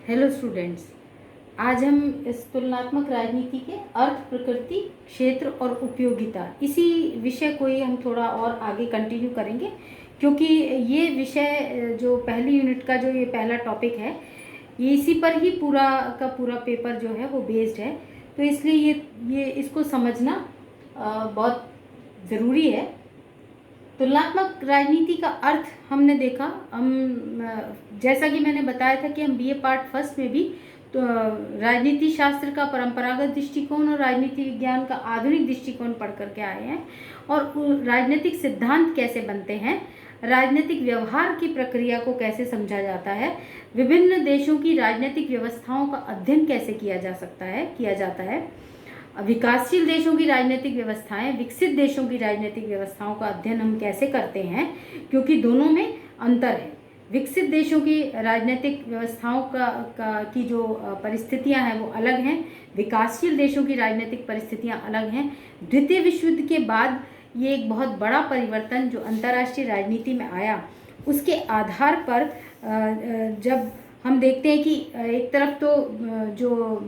Hello students. आज हम इस तुलनात्मक राजनीति के अर्थ, प्रकृति, क्षेत्र और उपयोगिता इसी विषय को ही हम थोड़ा और आगे कंटिन्यू करेंगे, क्योंकि ये विषय जो पहली यूनिट का जो ये पहला टॉपिक है ये इसी पर ही पूरा का पूरा पेपर जो है वो बेस्ड है। तो इसलिए ये इसको समझना बहुत ज़रूरी है। तुलनात्मक राजनीति का अर्थ हमने देखा। जैसा कि मैंने बताया था कि हम बीए पार्ट फर्स्ट में भी तो राजनीति शास्त्र का परंपरागत दृष्टिकोण और राजनीति विज्ञान का आधुनिक दृष्टिकोण पढ़ करके आए हैं, और राजनीतिक सिद्धांत कैसे बनते हैं, राजनीतिक व्यवहार की प्रक्रिया को कैसे समझा जाता है, विभिन्न देशों की राजनीतिक व्यवस्थाओं का अध्ययन कैसे किया जाता है, विकासशील देशों की राजनीतिक व्यवस्थाएं, विकसित देशों की राजनीतिक व्यवस्थाओं का अध्ययन हम कैसे करते हैं, क्योंकि दोनों में अंतर है। विकसित देशों की राजनीतिक व्यवस्थाओं की जो परिस्थितियां हैं वो अलग हैं, विकासशील देशों की राजनीतिक परिस्थितियां अलग हैं। द्वितीय विश्व युद्ध के बाद ये एक बहुत बड़ा परिवर्तन जो अंतर्राष्ट्रीय राजनीति में आया, उसके आधार पर जब हम देखते हैं कि एक तरफ तो जो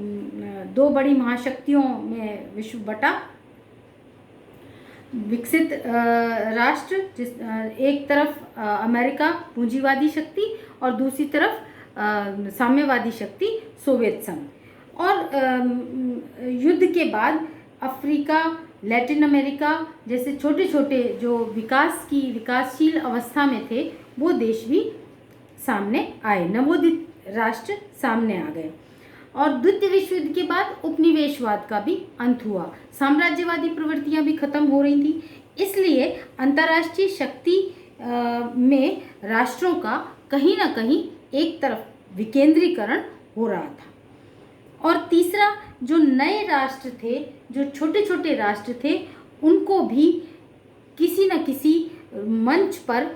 दो बड़ी महाशक्तियों में विश्व बटा, विकसित राष्ट्र जिस एक तरफ अमेरिका पूंजीवादी शक्ति और दूसरी तरफ साम्यवादी शक्ति सोवियत संघ, और युद्ध के बाद अफ्रीका, लैटिन अमेरिका जैसे छोटे छोटे जो विकासशील अवस्था में थे वो देश भी सामने आए, नवोदित राष्ट्र सामने आ गए। और द्वितीय विश्व युद्ध के बाद उपनिवेशवाद का भी अंत हुआ, साम्राज्यवादी प्रवृत्तियां भी खत्म हो रही थी, इसलिए अंतर्राष्ट्रीय शक्ति में राष्ट्रों का कहीं ना कहीं एक तरफ विकेंद्रीकरण हो रहा था। और तीसरा, जो नए राष्ट्र थे, जो छोटे छोटे राष्ट्र थे, उनको भी किसी न किसी मंच पर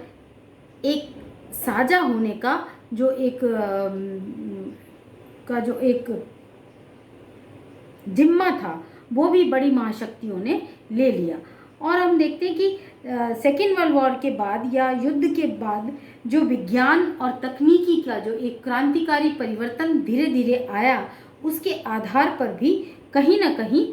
एक साझा होने का जो एक जिम्मा था वो भी बड़ी महाशक्तियों ने ले लिया। और हम देखते हैं कि सेकेंड वर्ल्ड वॉर के बाद या युद्ध के बाद जो विज्ञान और तकनीकी का जो एक क्रांतिकारी परिवर्तन धीरे धीरे आया, उसके आधार पर भी कहीं ना कहीं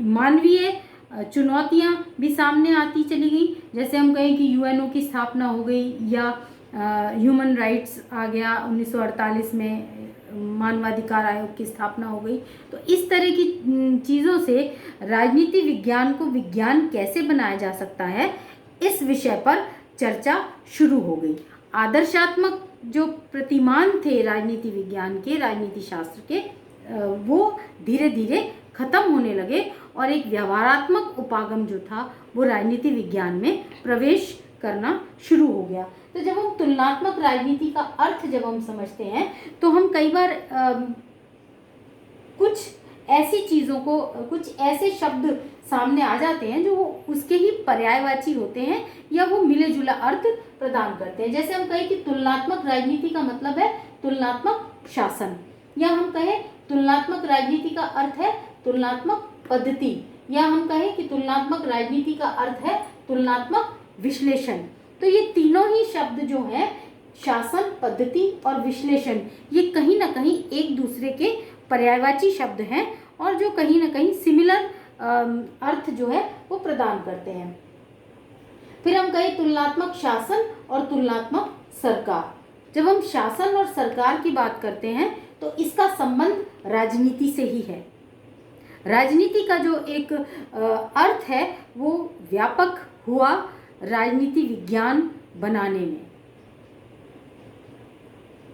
मानवीय चुनौतियां भी सामने आती चली गई। जैसे हम कहें कि यूएनओ की स्थापना हो गई, या ह्यूमन राइट्स आ गया 1948 में, मानवाधिकार आयोग की स्थापना हो गई। तो इस तरह की चीज़ों से राजनीति विज्ञान को विज्ञान कैसे बनाया जा सकता है, इस विषय पर चर्चा शुरू हो गई। आदर्शात्मक जो प्रतिमान थे राजनीति विज्ञान के, राजनीति शास्त्र के, वो धीरे धीरे खत्म होने लगे और एक व्यवहारात्मक उपागम जो था वो राजनीति विज्ञान में प्रवेश करना शुरू हो गया। तो जब हम तुलनात्मक राजनीति का अर्थ जब हम समझते हैं तो हम कई बार कुछ ऐसी चीज़ों को, कुछ ऐसे शब्द सामने आ जाते हैं जो उसके ही पर्यायवाची होते हैं या वो मिले जुला अर्थ प्रदान करते हैं। जैसे हम कहें कि तुलनात्मक राजनीति का मतलब है तुलनात्मक शासन, या हम कहें तुलनात्मक राजनीति का अर्थ है तुलनात्मक पद्धति, या हम कहें कि तुलनात्मक राजनीति का अर्थ है तुलनात्मक विश्लेषण। तो ये तीनों ही शब्द जो हैं, शासन, पद्धति और विश्लेषण, ये कहीं ना कहीं एक दूसरे के पर्यायवाची शब्द हैं और जो कहीं ना कहीं सिमिलर अर्थ जो है वो प्रदान करते हैं। फिर हम कहें तुलनात्मक शासन और तुलनात्मक सरकार। जब हम शासन और सरकार की बात करते हैं तो इसका संबंध राजनीति से ही है। राजनीति का जो एक अर्थ है वो व्यापक हुआ राजनीति विज्ञान बनाने में।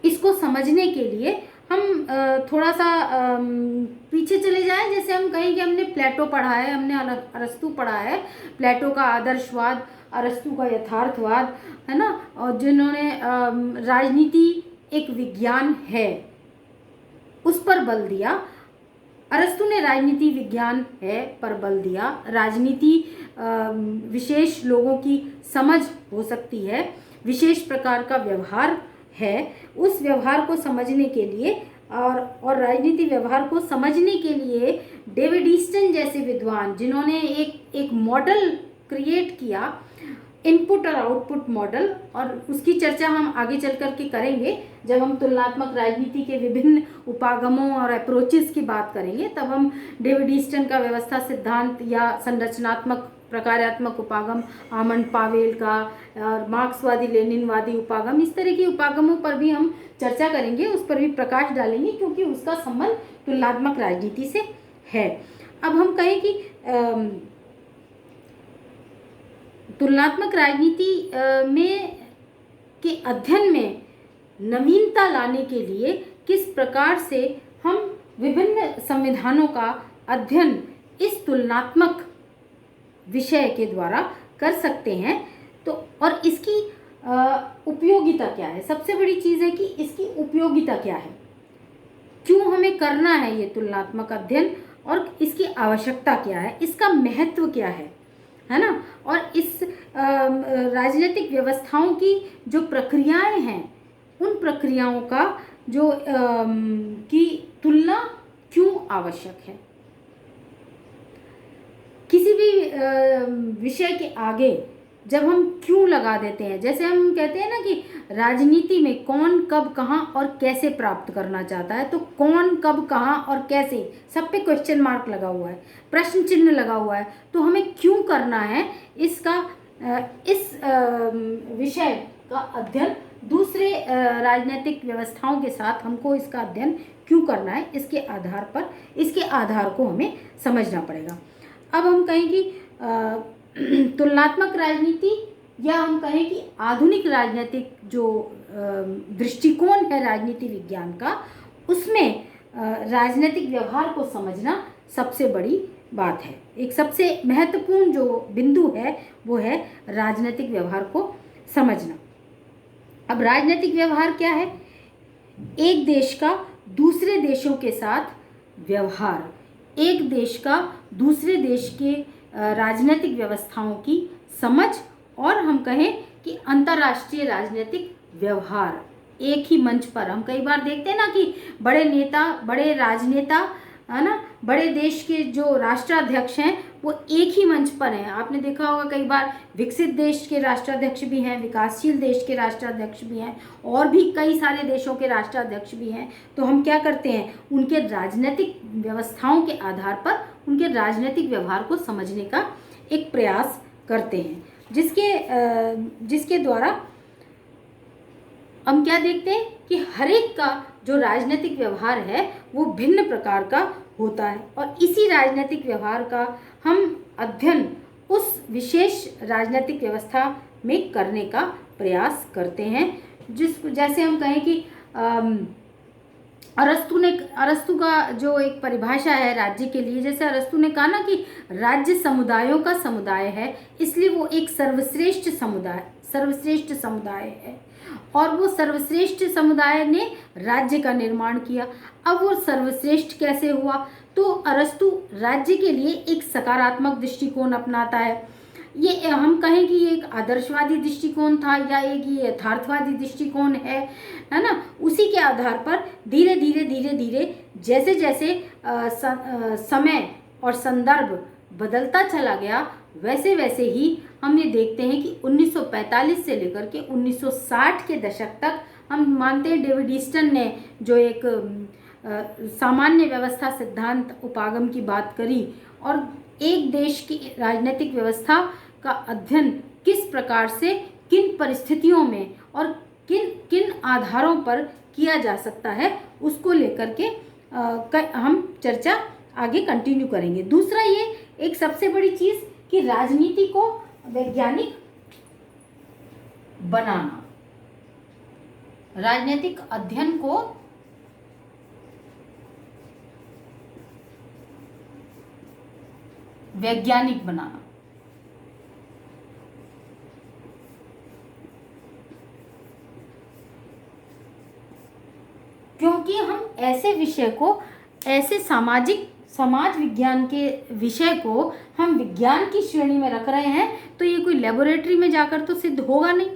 इसको समझने के लिए हम थोड़ा सा पीछे चले जाएं। जैसे हम कहें कि हमने प्लेटो पढ़ा है, हमने अरस्तु पढ़ा है, प्लेटो का आदर्शवाद, अरस्तु का यथार्थवाद, है ना, और जिन्होंने राजनीति एक विज्ञान है उस पर बल दिया। अरस्तु ने राजनीति विज्ञान है पर बल दिया। राजनीति विशेष लोगों की समझ हो सकती है, विशेष प्रकार का व्यवहार है। उस व्यवहार को समझने के लिए और राजनीति व्यवहार को समझने के लिए डेविड ईस्टन जैसे विद्वान, जिन्होंने एक मॉडल क्रिएट किया इनपुट और आउटपुट मॉडल, और उसकी चर्चा हम आगे चल कर के करेंगे जब हम तुलनात्मक राजनीति के विभिन्न उपागमों और अप्रोचेस की बात करेंगे। तब हम डेविड ईस्टन का व्यवस्था सिद्धांत या संरचनात्मक प्रकार्यात्मक उपागम, आमंड पावेल का, और मार्क्सवादी लेनिनवादी उपागम, इस तरह के उपागमों पर भी हम चर्चा करेंगे, उस पर भी प्रकाश डालेंगे, क्योंकि उसका संबंध तुलनात्मक राजनीति से है। अब हम कहें कि तुलनात्मक राजनीति में के अध्ययन में नवीनता लाने के लिए किस प्रकार से हम विभिन्न संविधानों का अध्ययन इस तुलनात्मक विषय के द्वारा कर सकते हैं, तो और इसकी उपयोगिता क्या है। सबसे बड़ी चीज़ है कि इसकी उपयोगिता क्या है, क्यों हमें करना है ये तुलनात्मक अध्ययन, और इसकी आवश्यकता क्या है, इसका महत्व क्या है ना। और इस राजनीतिक व्यवस्थाओं की जो प्रक्रियाएं हैं, उन प्रक्रियाओं का जो की तुलना क्यों आवश्यक है। किसी भी विषय के आगे जब हम क्यों लगा देते हैं, जैसे हम कहते हैं ना कि राजनीति में कौन कब कहाँ और कैसे प्राप्त करना चाहता है, तो कौन कब कहाँ और कैसे, सब पे क्वेश्चन मार्क लगा हुआ है, प्रश्न चिन्ह लगा हुआ है। तो हमें क्यों करना है इसका, इस विषय का अध्ययन दूसरे राजनीतिक व्यवस्थाओं के साथ हमको इसका अध्ययन क्यों करना है, इसके आधार पर, इसके आधार को हमें समझना पड़ेगा। अब हम कहें कि तुलनात्मक राजनीति, या हम कहें कि आधुनिक राजनीतिक जो दृष्टिकोण है राजनीति विज्ञान का, उसमें राजनीतिक व्यवहार को समझना सबसे बड़ी बात है। एक सबसे महत्वपूर्ण जो बिंदु है वो है राजनीतिक व्यवहार को समझना। अब राजनीतिक व्यवहार क्या है? एक देश का दूसरे देशों के साथ व्यवहार, एक देश का दूसरे देश के राजनीतिक व्यवस्थाओं की समझ, और हम कहें कि अंतर्राष्ट्रीय राजनीतिक व्यवहार एक ही मंच पर। हम कई बार देखते हैं ना कि बड़े नेता, बड़े राजनेता, है ना, बड़े देश के जो राष्ट्राध्यक्ष हैं वो एक ही मंच पर हैं। आपने देखा होगा कई बार विकसित देश के राष्ट्राध्यक्ष भी हैं, विकासशील देश के राष्ट्राध्यक्ष भी हैं, और भी कई सारे देशों के राष्ट्राध्यक्ष भी हैं। तो हम क्या करते हैं, उनके राजनीतिक व्यवस्थाओं के आधार पर उनके राजनीतिक व्यवहार को समझने का एक प्रयास करते हैं, जिसके द्वारा हम क्या देखते हैं कि हर एक का जो राजनीतिक व्यवहार है वो भिन्न प्रकार का होता है, और इसी राजनीतिक व्यवहार का हम अध्ययन उस विशेष राजनीतिक व्यवस्था में करने का प्रयास करते हैं। जैसे हम कहें कि अरस्तु का जो एक परिभाषा है राज्य के लिए, जैसे अरस्तु ने कहा ना कि राज्य समुदायों का समुदाय है, इसलिए वो एक सर्वश्रेष्ठ समुदाय है, और वो सर्वश्रेष्ठ समुदाय ने राज्य का निर्माण किया। अब वो सर्वश्रेष्ठ कैसे हुआ? तो अरस्तु राज्य के लिए एक सकारात्मक दृष्टिकोण अपनाता है। ये हम कहें कि ये एक आदर्शवादी दृष्टिकोण था, या एक ये यथार्थवादी दृष्टिकोण है ना। उसी के आधार पर धीरे धीरे जैसे जैसे समय और संदर्भ बदलता चला गया, वैसे वैसे ही हम ये देखते हैं कि 1945 से लेकर के 1960 के दशक तक हम मानते हैं डेविड ईस्टन ने जो एक सामान्य व्यवस्था सिद्धांत उपागम की बात करी, और एक देश की राजनीतिक व्यवस्था का अध्ययन किस प्रकार से, किन परिस्थितियों में और किन आधारों पर किया जा सकता है, उसको लेकर के हम चर्चा आगे कंटिन्यू करेंगे। दूसरा ये एक सबसे बड़ी चीज़ कि राजनीति को वैज्ञानिक बनाना, राजनीतिक अध्ययन को वैज्ञानिक बनाना। क्योंकि हम ऐसे विषय को, ऐसे समाज विज्ञान के विषय को हम विज्ञान की श्रेणी में रख रहे हैं, तो ये कोई लेबोरेटरी में जाकर तो सिद्ध होगा नहीं।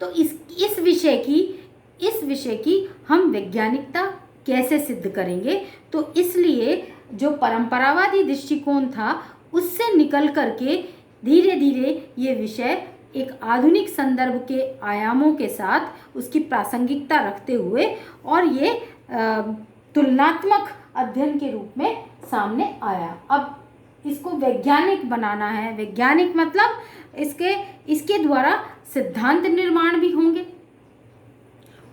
तो इस विषय की हम वैज्ञानिकता कैसे सिद्ध करेंगे? तो इसलिए जो परंपरावादी दृष्टिकोण था उससे निकल करके धीरे धीरे ये विषय एक आधुनिक संदर्भ के आयामों के साथ उसकी प्रासंगिकता रखते हुए और ये तुलनात्मक अध्ययन के रूप में सामने आया। अब इसको वैज्ञानिक बनाना है। वैज्ञानिक मतलब इसके द्वारा सिद्धांत निर्माण भी होंगे,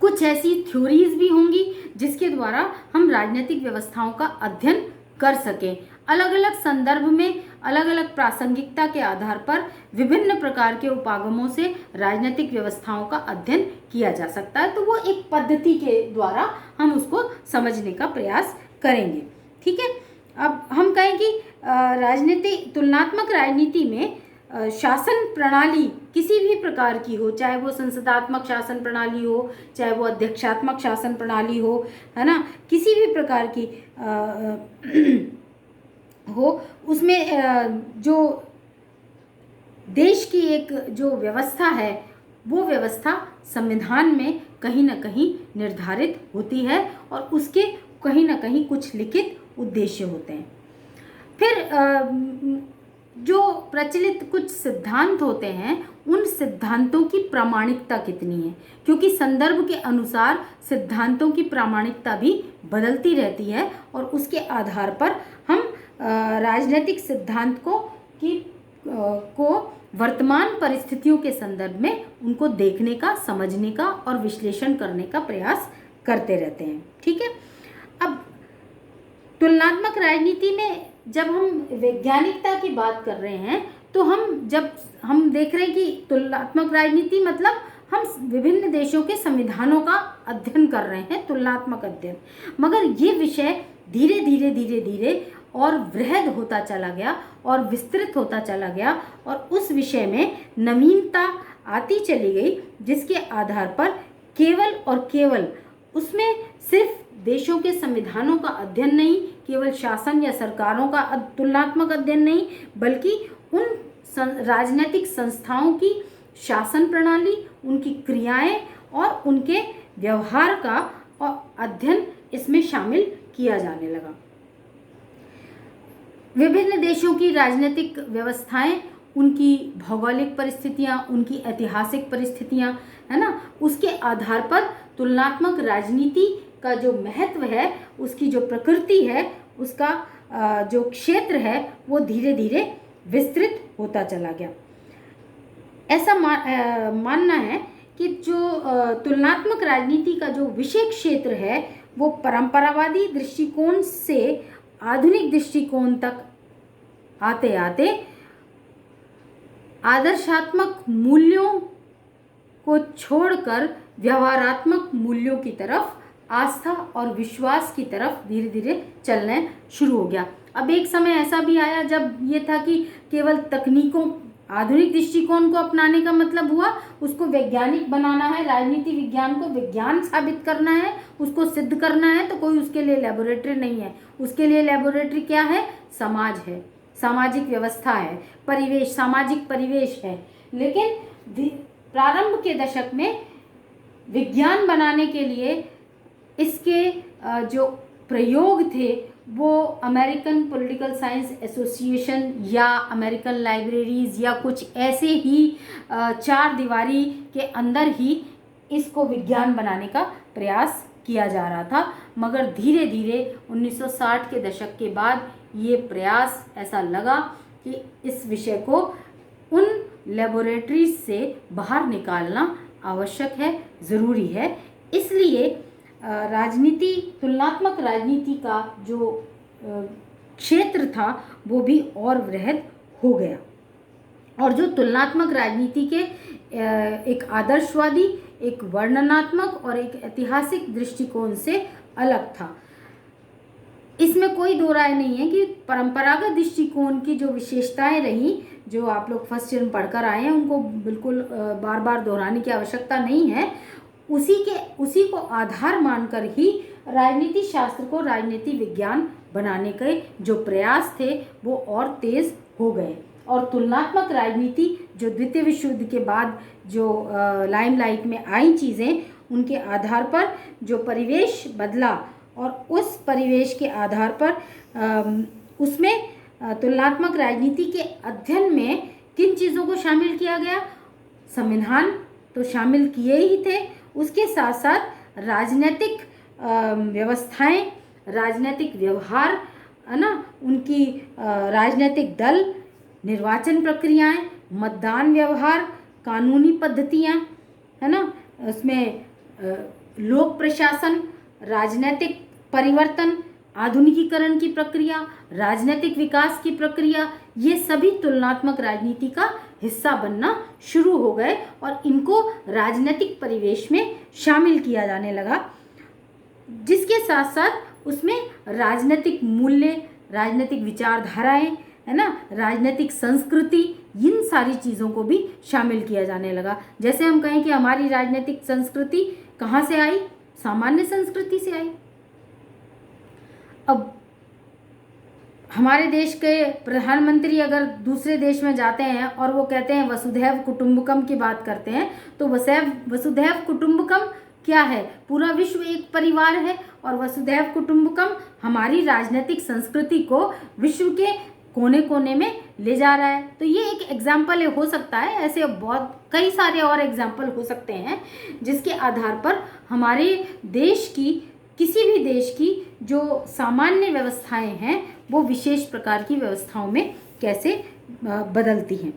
कुछ ऐसी थ्योरीज भी होंगी जिसके द्वारा हम राजनीतिक व्यवस्थाओं का अध्ययन कर सकें। अलग अलग संदर्भ में अलग अलग प्रासंगिकता के आधार पर विभिन्न प्रकार के उपागमों से राजनीतिक व्यवस्थाओं का अध्ययन किया जा सकता है। तो वो एक पद्धति के द्वारा हम उसको समझने का प्रयास करेंगे। ठीक है, अब हम कहें कि तुलनात्मक राजनीति में शासन प्रणाली किसी भी प्रकार की हो, चाहे वो संसदात्मक शासन प्रणाली हो, चाहे वो अध्यक्षात्मक शासन प्रणाली हो, है ना, किसी भी प्रकार की हो, उसमें जो देश की एक जो व्यवस्था है वो व्यवस्था संविधान में कहीं ना कहीं निर्धारित होती है और उसके कहीं ना कहीं कुछ लिखित उद्देश्य होते हैं। फिर जो प्रचलित कुछ सिद्धांत होते हैं उन सिद्धांतों की प्रामाणिकता कितनी है, क्योंकि संदर्भ के अनुसार सिद्धांतों की प्रामाणिकता भी बदलती रहती है और उसके आधार पर हम राजनीतिक सिद्धांत को वर्तमान परिस्थितियों के संदर्भ में उनको देखने का, समझने का और विश्लेषण करने का प्रयास करते रहते हैं। ठीक है, अब तुलनात्मक राजनीति में जब हम वैज्ञानिकता की बात कर रहे हैं तो जब हम देख रहे हैं कि तुलनात्मक राजनीति मतलब हम विभिन्न देशों के संविधानों का अध्ययन कर रहे हैं, तुलनात्मक अध्ययन। मगर ये विषय धीरे धीरे धीरे धीरे और वृहद होता चला गया और विस्तृत होता चला गया और उस विषय में नवीनता आती चली गई, जिसके आधार पर केवल और केवल उसमें सिर्फ देशों के संविधानों का अध्ययन नहीं, केवल शासन या सरकारों का तुलनात्मक अध्ययन नहीं, बल्कि उन राजनीतिक संस्थाओं की शासन प्रणाली, उनकी क्रियाएं और उनके व्यवहार का अध्ययन इसमें शामिल किया जाने लगा। विभिन्न देशों की राजनीतिक व्यवस्थाएं, उनकी भौगोलिक परिस्थितियां, उनकी ऐतिहासिक परिस्थितियां, है ना, उसके आधार पर तुलनात्मक राजनीति का जो महत्व है, उसकी जो प्रकृति है, उसका जो क्षेत्र है वो धीरे धीरे विस्तृत होता चला गया। ऐसा मानना है कि जो तुलनात्मक राजनीति का जो विषय क्षेत्र है वो परंपरावादी दृष्टिकोण से आधुनिक दृष्टिकोण तक आते आते आदर्शात्मक मूल्यों को छोड़कर व्यवहारात्मक मूल्यों की तरफ, आस्था और विश्वास की तरफ धीरे धीरे चलना शुरू हो गया। अब एक समय ऐसा भी आया जब ये था कि केवल तकनीकों, आधुनिक दृष्टिकोण को अपनाने का मतलब हुआ उसको वैज्ञानिक बनाना है, राजनीति विज्ञान को विज्ञान साबित करना है, उसको सिद्ध करना है, तो कोई उसके लिए लेबोरेटरी नहीं है। उसके लिए लेबोरेटरी क्या है? समाज है, सामाजिक व्यवस्था है, परिवेश, सामाजिक परिवेश है। लेकिन प्रारंभ के दशक में विज्ञान बनाने के लिए इसके जो प्रयोग थे वो अमेरिकन पॉलिटिकल साइंस एसोसिएशन या अमेरिकन लाइब्रेरीज या कुछ ऐसे ही चार दीवारी के अंदर ही इसको विज्ञान बनाने का प्रयास किया जा रहा था। मगर धीरे धीरे 1960 के दशक के बाद ये प्रयास ऐसा लगा कि इस विषय को उन लेबोरेटरीज से बाहर निकालना आवश्यक है, ज़रूरी है। इसलिए राजनीति, तुलनात्मक राजनीति का जो क्षेत्र था वो भी और वृहद हो गया और जो तुलनात्मक राजनीति के एक आदर्शवादी, एक वर्णनात्मक और एक ऐतिहासिक दृष्टिकोण से अलग था। इसमें कोई दो राय नहीं है कि परंपरागत दृष्टिकोण की जो विशेषताएं रही, जो आप लोग फर्स्ट ईयर में पढ़कर आए हैं, उनको बिल्कुल बार बार दोहराने की आवश्यकता नहीं है। उसी को आधार मानकर ही राजनीति शास्त्र को राजनीति विज्ञान बनाने के जो प्रयास थे वो और तेज हो गए और तुलनात्मक राजनीति जो द्वितीय विश्व युद्ध के बाद जो लाइमलाइट में आई चीज़ें, उनके आधार पर जो परिवेश बदला और उस परिवेश के आधार पर उसमें तुलनात्मक राजनीति के अध्ययन में किन चीज़ों को शामिल किया गया? संविधान तो शामिल किए ही थे, उसके साथ साथ राजनीतिक व्यवस्थाएं, राजनीतिक व्यवहार, है ना, उनकी राजनीतिक दल, निर्वाचन प्रक्रियाएं, मतदान व्यवहार, कानूनी पद्धतियां, है ना, उसमें लोक प्रशासन, राजनीतिक परिवर्तन, आधुनिकीकरण की प्रक्रिया, राजनीतिक विकास की प्रक्रिया, ये सभी तुलनात्मक राजनीति का हिस्सा बनना शुरू हो गए और इनको राजनीतिक परिवेश में शामिल किया जाने लगा, जिसके साथ साथ उसमें राजनीतिक मूल्य, राजनीतिक विचारधाराएं, है ना, राजनीतिक संस्कृति, इन सारी चीज़ों को भी शामिल किया जाने लगा। जैसे हम कहें कि हमारी राजनीतिक संस्कृति कहाँ से आई? सामान्य संस्कृति से आई। अब हमारे देश के प्रधानमंत्री अगर दूसरे देश में जाते हैं और वो कहते हैं वसुधैव कुटुंबकम की बात करते हैं, तो वसुधैव कुटुंबकम क्या है? पूरा विश्व एक परिवार है और वसुधैव कुटुंबकम हमारी राजनीतिक संस्कृति को विश्व के कोने कोने में ले जा रहा है। तो ये एक एग्जाम्पल हो सकता है, ऐसे बहुत कई सारे और एग्जाम्पल हो सकते हैं जिसके आधार पर हमारे देश की, किसी भी देश की जो सामान्य व्यवस्थाएं हैं वो विशेष प्रकार की व्यवस्थाओं में कैसे बदलती हैं।